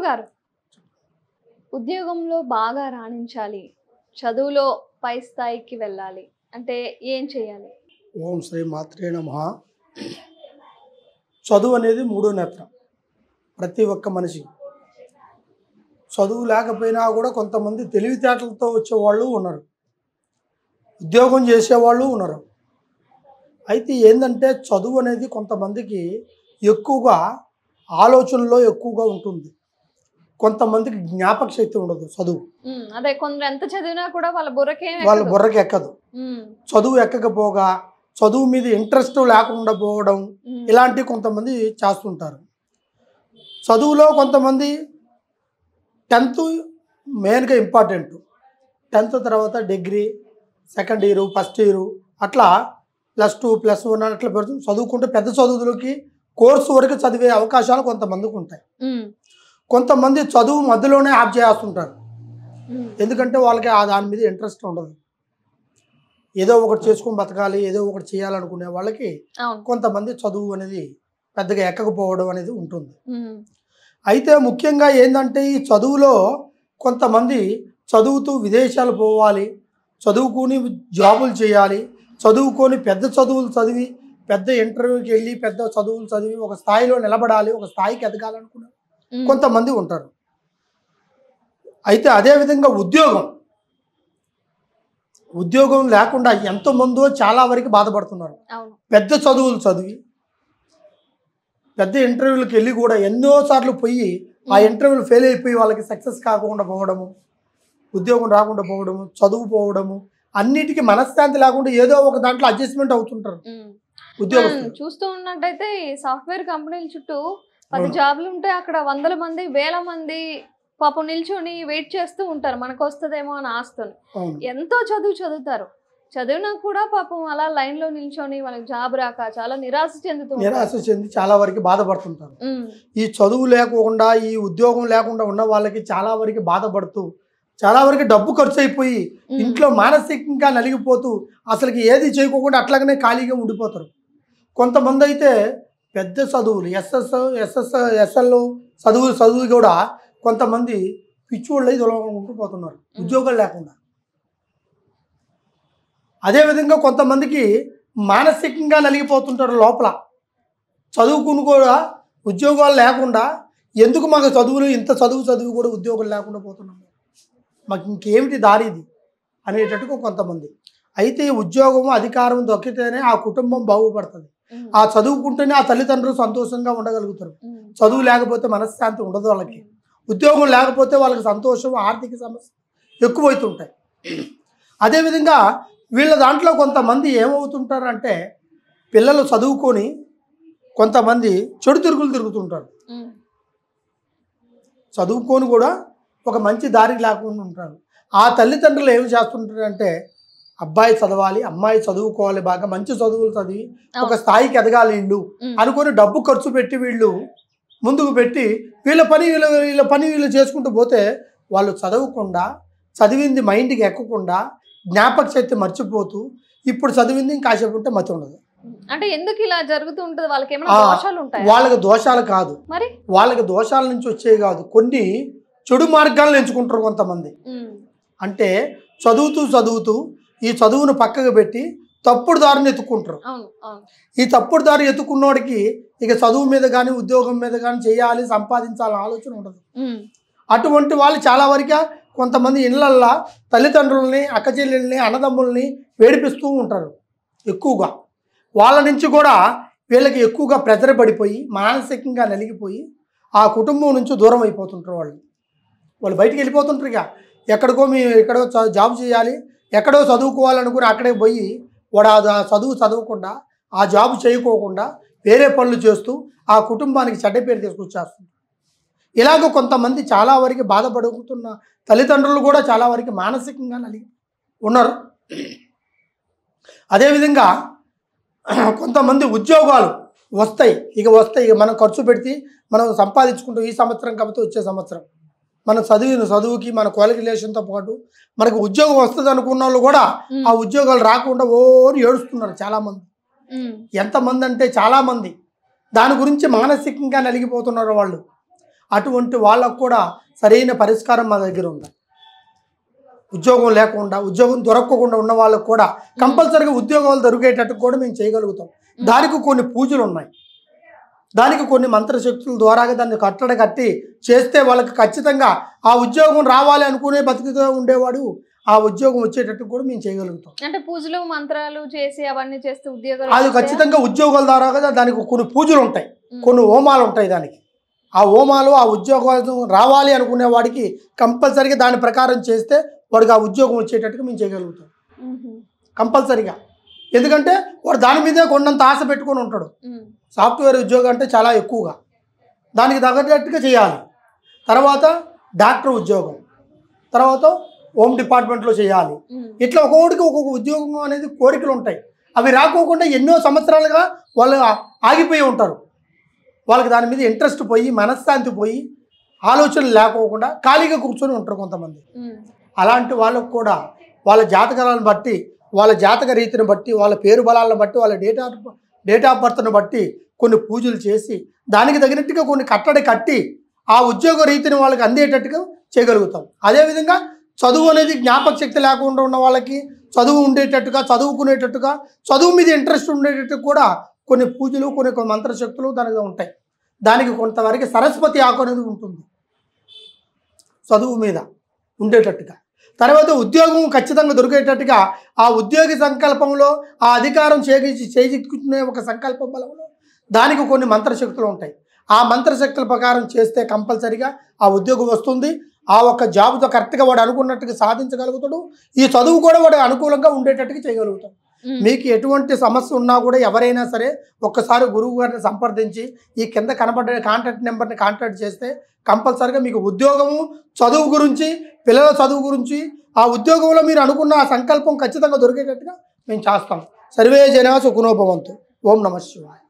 గురువుగారు ఉద్యోగంలో బాగా రాణించాలి, చదువులో పై స్థాయికి వెళ్ళాలి అంటే ఏం చేయాలి? ఓం శ్రీ మాత్రే నమః. చదువు అనేది మూడో నేత్రం ప్రతి ఒక్క మనిషికి. చదువు లేకపోయినా కూడా కొంతమంది తెలివితేటలతో వచ్చేవాళ్ళు ఉన్నారు, ఉద్యోగం చేసేవాళ్ళు ఉన్నారు. అయితే ఏంటంటే చదువు అనేది కొంతమందికి ఎక్కువగా ఆలోచనలో ఎక్కువగా ఉంటుంది, కొంతమందికి జ్ఞాపక శక్తి ఉండదు. చదువు అదే కొందరు ఎంత చదివినా కూడా వాళ్ళ బుర్రకి ఎక్కదు. చదువు ఎక్కకపోగా చదువు మీద ఇంట్రెస్ట్ లేకుండా పోవడం ఇలాంటివి కొంతమంది చేస్తుంటారు. చదువులో కొంతమంది 10th మెయిన్గా ఇంపార్టెంట్. 10th తర్వాత degree, second year, first year, అట్లా +2 +1 అట్లా పెడుతుంది. చదువుకుంటే పెద్ద చదువులకి కోర్సు వరకు చదివే అవకాశాలు కొంతమందికి ఉంటాయి. కొంతమంది చదువు మధ్యలోనే ఆఫ్ చేస్తుంటారు, ఎందుకంటే వాళ్ళకి దాని మీద ఇంట్రెస్ట్ ఉండదు. ఏదో ఒకటి చేసుకొని బతకాలి, ఏదో ఒకటి చేయాలనుకునే వాళ్ళకి కొంతమంది చదువు అనేది పెద్దగా ఎక్కకపోవడం అనేది ఉంటుంది. అయితే ముఖ్యంగా ఏంటంటే ఈ చదువులో కొంతమంది చదువుతూ విదేశాలు పోవాలి, చదువుకుని జాబులు చేయాలి, చదువుకొని పెద్ద చదువులు చదివి పెద్ద ఇంటర్వ్యూకి వెళ్ళి పెద్ద చదువులు చదివి ఒక స్థాయిలో నిలబడాలి, ఒక స్థాయికి ఎదగాలనుకునే కొంతమంది ఉంటారు. అయితే అదేవిధంగా ఉద్యోగం లేకుండా ఎంతోమందో చాలా వరకు బాధపడుతున్నారు. పెద్ద చదువులు చదివి పెద్ద ఇంటర్వ్యూలకు వెళ్ళి కూడా ఎన్నోసార్లు పోయి ఆ ఇంటర్వ్యూలు ఫెయిల్ అయిపోయి వాళ్ళకి సక్సెస్ కాకుండా పోవడము, ఉద్యోగం రాకుండా పోవడము, చదువు పోవడము, అన్నిటికీ మనశ్శాంతి లేకుండా ఏదో ఒక దాంట్లో అడ్జస్ట్మెంట్ అవుతుంటారు ఉద్యోగస్తులు. చూస్తూ ఉన్నట్టయితే సాఫ్ట్వేర్ కంపెనీల చుట్టూ 10 జాబ్లు ఉంటే అక్కడ వందల మంది, వేల మంది పాపం నిల్చొని వెయిట్ చేస్తూ ఉంటారు, మనకు వస్తుందేమో అని ఆస్తోని. ఎంతో చదువుతారు, చదివినా కూడా పాపం అలా లైన్ లో నిల్చొని వాళ్ళకి జాబ్ రాక చాలా నిరాశ చెంది చాలా వరకు బాధపడుతుంటారు. ఈ చదువు లేకుండా ఈ ఉద్యోగం లేకుండా ఉన్న వాళ్ళకి చాలా వరకు బాధపడుతూ చాలా వరకు డబ్బు ఖర్చు అయిపోయి ఇంట్లో మానసికంగా నలిగిపోతూ అసలుకి ఏది చేయకోకుండా అట్లాగనే ఖాళీగా ఉండిపోతారు. కొంతమంది అయితే పెద్ద చదువులు ఎస్ఎల్ చదువు కూడా కొంతమంది పిచ్చోళ్ళు అయితే ఉండిపోతున్నారు ఉద్యోగాలు లేకుండా. అదేవిధంగా కొంతమందికి మానసికంగా నలిగిపోతుంటారు లోపల, చదువుకుని కూడా ఉద్యోగాలు లేకుండా ఎందుకు మాకు చదువులు ఇంత చదువు కూడా ఉద్యోగాలు లేకుండా పోతున్నాము, మాకు ఇంకేమిటి దారి ఇది అనేటట్టుగా కొంతమంది. అయితే ఉద్యోగం అధికారం దొక్కితేనే ఆ కుటుంబం బాగుపడుతుంది, ఆ చదువుకుంటేనే ఆ తల్లిదండ్రులు సంతోషంగా ఉండగలుగుతారు. చదువు లేకపోతే మనశ్శాంతి ఉండదు వాళ్ళకి, ఉద్యోగం లేకపోతే వాళ్ళకి సంతోషం, ఆర్థిక సమస్య ఎక్కువైతుంటాయి. అదేవిధంగా వీళ్ళ దాంట్లో కొంతమంది ఏమవుతుంటారంటే పిల్లలు చదువుకొని కొంతమంది చెడు తిరుగుతుంటారు, చదువుకొని కూడా ఒక మంచి దారి లేకుండా ఉంటారు. ఆ తల్లిదండ్రులు ఏమి చేస్తుంటారంటే అబ్బాయి చదవాలి, అమ్మాయి చదువుకోవాలి, బాగా మంచి చదువులు చదివి ఒక స్థాయికి ఎదగాలి వీళ్ళు అనుకొని డబ్బు ఖర్చు పెట్టి వీళ్ళు ముందుకు పెట్టి వీళ్ళ పని వీళ్ళు చేసుకుంటూ పోతే వాళ్ళు చదవకుండా, చదివింది మైండ్కి ఎక్కకుండా, జ్ఞాపక శక్తి మర్చిపోతూ ఇప్పుడు చదివింది ఇంకాసేపు ఉంటే మతి ఉండదు. అంటే ఎందుకు ఇలా జరుగుతూ ఉంటుంది? వాళ్ళకి ఏమైనా దోషాలు ఉంటాయా? వాళ్ళకి దోషాలు కాదు, మరి వాళ్ళకి దోషాల నుంచి వచ్చేవి కాదు, కొన్ని చెడు మార్గాలను ఎంచుకుంటారు కొంతమంది. అంటే చదువుతూ ఈ చదువును పక్కకు పెట్టి తప్పుడు దారిని ఎత్తుకుంటారు. ఈ తప్పుడు దారి ఎత్తుకున్నోడికి ఇక చదువు మీద కానీ ఉద్యోగం మీద కానీ చేయాలి, సంపాదించాలని ఆలోచన ఉండదు. అటువంటి వాళ్ళు చాలా వరకు కొంతమంది ఇళ్ళల్లో తల్లిదండ్రులని, అక్కచెల్లెల్ని, అన్నదమ్ముల్ని వేడిపిస్తూ ఉంటారు ఎక్కువగా. వాళ్ళ నుంచి కూడా వీళ్ళకి ఎక్కువగా ప్రెజర్ పడిపోయి మానసికంగా నలిగిపోయి ఆ కుటుంబం నుంచి దూరం అయిపోతుంటారు. వాళ్ళు బయటికి వెళ్ళిపోతుంటారు, ఇక ఎక్కడో జాబ్ చేయాలి, ఎక్కడో చదువుకోవాలనుకుని అక్కడే పోయి వాడు ఆ చదువు చదవకుండా, ఆ జాబ్ చేయకోకుండా వేరే పనులు చేస్తూ ఆ కుటుంబానికి చెడ్డ పేరు తీసుకొచ్చేస్తుంది. ఇలాగ కొంతమంది చాలా వరకు బాధపడుతున్న తల్లిదండ్రులు కూడా చాలా వరకు మానసికంగా నలిగి ఉన్నారు. అదేవిధంగా కొంతమంది ఉద్యోగాలు వస్తాయి, ఇక మనం ఖర్చు పెడితే మనం సంపాదించుకుంటూ ఈ సంవత్సరం కాకపోతే వచ్చే సంవత్సరం మనం చదువుకి మన క్వాలిఫికేషన్తో పాటు మనకు ఉద్యోగం వస్తుంది అనుకున్న వాళ్ళు కూడా ఆ ఉద్యోగాలు రాకుండా ఏడుస్తున్నారు చాలామంది. ఎంతమంది అంటే చాలామంది దాని గురించి మానసికంగా నలిగిపోతున్నారు వాళ్ళు. అటువంటి వాళ్ళకు కూడా సరైన పరిష్కారం మా దగ్గర ఉంది. ఉద్యోగం లేకుండా, ఉద్యోగం దొరకకుండా ఉన్న వాళ్ళకు కూడా కంపల్సరీగా ఉద్యోగాలు దొరికేటట్టు కూడా మేము చేయగలుగుతాం. దానికి కొన్ని పూజలు ఉన్నాయి, దానికి కొన్ని మంత్రశక్తుల ద్వారాగా దాన్ని కట్టి చేస్తే వాళ్ళకి ఖచ్చితంగా ఆ ఉద్యోగం రావాలి అనుకునే బతుకుతూ ఉండేవాడు ఆ ఉద్యోగం వచ్చేటట్టు కూడా మేము చేయగలుగుతాం. అంటే పూజలు మంత్రాలు చేసి అవన్నీ చేస్తే ఉద్యోగాలు అది ఖచ్చితంగా ఉద్యోగాల ద్వారా దానికి కొన్ని పూజలు ఉంటాయి, కొన్ని హోమాలు ఉంటాయి. దానికి ఆ హోమాలు ఆ ఉద్యోగాలు రావాలి అనుకునే వాడికి కంపల్సరీగా దాని ప్రకారం చేస్తే వాడికి ఆ ఉద్యోగం వచ్చేటట్టుగా మేము చేయగలుగుతాం కంపల్సరీగా. ఎందుకంటే వాడు దాని మీదే కొండంత ఆశ పెట్టుకొని ఉంటాడు. సాఫ్ట్వేర్ ఉద్యోగం అంటే చాలా ఎక్కువగా దానికి తగ్గట్టుగా చేయాలి. తర్వాత డాక్టర్ ఉద్యోగం, తర్వాత హోమ్ డిపార్ట్మెంట్లో చేయాలి. ఇట్లా ఒక్కొక్కడికి ఒక్కొక్క ఉద్యోగం అనేది కోరికలు ఉంటాయి. అవి రాకోకుండా ఎన్నో సంవత్సరాలుగా వాళ్ళు ఆగిపోయి ఉంటారు. వాళ్ళకి దాని మీద ఇంట్రెస్ట్ పోయి, మనశ్శాంతి పోయి, ఆలోచనలు లేకోకుండా ఖాళీగా కూర్చొని ఉంటారు కొంతమంది. అలాంటి వాళ్ళకు కూడా వాళ్ళ జాతకాలను బట్టి, వాళ్ళ జాతక రీతిని బట్టి, వాళ్ళ పేరు బలాలను బట్టి, వాళ్ళ డేట్ ఆఫ్ బర్త్ను బట్టి కొన్ని పూజలు చేసి దానికి తగినట్టుగా కొన్ని కట్టి ఆ ఉద్యోగ రీతిని వాళ్ళకి అందేటట్టుగా చేయగలుగుతాం. అదేవిధంగా చదువు అనేది జ్ఞాపక శక్తి లేకుండా ఉన్న వాళ్ళకి చదువు ఉండేటట్టుగా, చదువుకునేటట్టుగా, చదువు మీద ఇంట్రెస్ట్ ఉండేటట్టు కూడా కొన్ని పూజలు, కొన్ని మంత్రశక్తులు దానికి ఉంటాయి. దానికి కొంతవరకు సరస్వతి ఆకు అనేది ఉంటుంది చదువు మీద ఉండేటట్టుగా. తర్వాత ఉద్యోగం ఖచ్చితంగా దొరికేటట్టుగా ఆ ఉద్యోగి సంకల్పంలో ఆ అధికారం చేజిక్కునే ఒక సంకల్ప బలంలో దానికి కొన్ని మంత్రశక్తులు ఉంటాయి. ఆ మంత్రశక్తుల ప్రకారం చేస్తే కంపల్సరీగా ఆ ఉద్యోగం వస్తుంది. ఆ ఒక్క జాబ్తో కరెక్ట్గా వాడు అనుకున్నట్టుగా సాధించగలుగుతాడు. ఈ చదువు కూడా వాడు అనుకూలంగా ఉండేటట్టుగా చేయగలుగుతాడు. మీకు ఎటువంటి సమస్య ఉన్నా కూడా ఎవరైనా సరే ఒక్కసారి గురువు గారిని సంప్రదించి ఈ కింద కనబడే కాంటాక్ట్ నెంబర్ని కాంటాక్ట్ చేస్తే కంపల్సరీగా మీకు ఉద్యోగము, చదువు గురించి, పిల్లల చదువు గురించి, ఆ ఉద్యోగంలో మీరు అనుకున్న ఆ సంకల్పం ఖచ్చితంగా దొరికేటట్టుగా మేము చేస్తాం. సర్వే జనా సుఖినో భవంతు. ఓం నమః శివాయ.